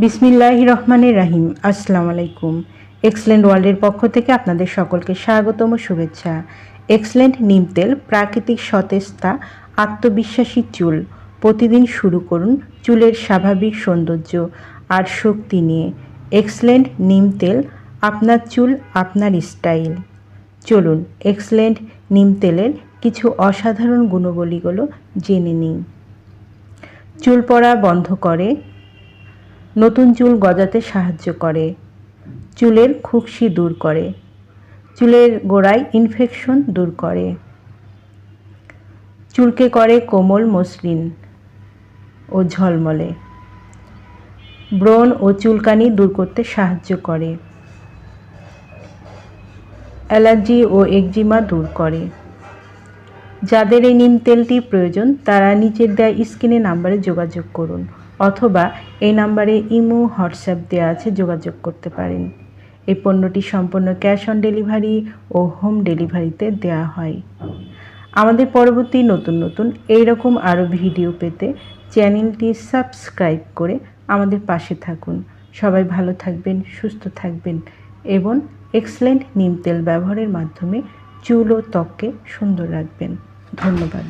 বিসমিল্লাহির রহমানির রাহিম। আসসালামু আলাইকুম। এক্সেলেন্ট ওয়ার্ল্ডের পক্ষ থেকে আপনাদের সকলকে স্বাগতম ও শুভেচ্ছা। এক্সেলেন্ট নিম তেল, প্রাকৃতিক সতেজতা, আত্মবিশ্বাসী চুল। প্রতিদিন শুরু করুন চুলের স্বাভাবিক সৌন্দর্য আর শক্তি নিয়ে। এক্সেলেন্ট নিম তেল, আপনার চুল আপনার স্টাইল। চলুন এক্সেলেন্ট নিম তেলের কিছু অসাধারণ গুণাবলীগুলো জেনে নিই। চুল পড়া বন্ধ করে, নতুন চুল গজাতে সাহায্য করে, চুলের খুশকি দূর করে, চুলের গোড়ায় ইনফেকশন দূর করে, চুলকে করে কোমল মসৃণ ও ঝলমলে, ব্রণ ও চুলকানি দূর করতে সাহায্য করে, অ্যালার্জি ও একজিমা দূর করে। যাদের এই নিম তেলটি প্রয়োজন তারা নিচের দেওয়া স্ক্রিনে নাম্বারে যোগাযোগ করুন, অথবা এই নাম্বারে ইমো হোয়াটসঅ্যাপ দেওয়া আছে, যোগাযোগ করতে পারেন। এই পণ্যটি সম্পূর্ণ ক্যাশ অন ডেলিভারি ও হোম ডেলিভারিতে দেওয়া হয়। আমাদের পরবর্তী নতুন এইরকম আরও ভিডিও পেতে চ্যানেলটি সাবস্ক্রাইব করে আমাদের পাশে থাকুন। সবাই ভালো থাকবেন, সুস্থ থাকবেন এবং এক্সেলেন্ট নিম তেল ব্যবহারের মাধ্যমে চুল ও ত্বককে সুন্দর রাখবেন। ধন্যবাদ।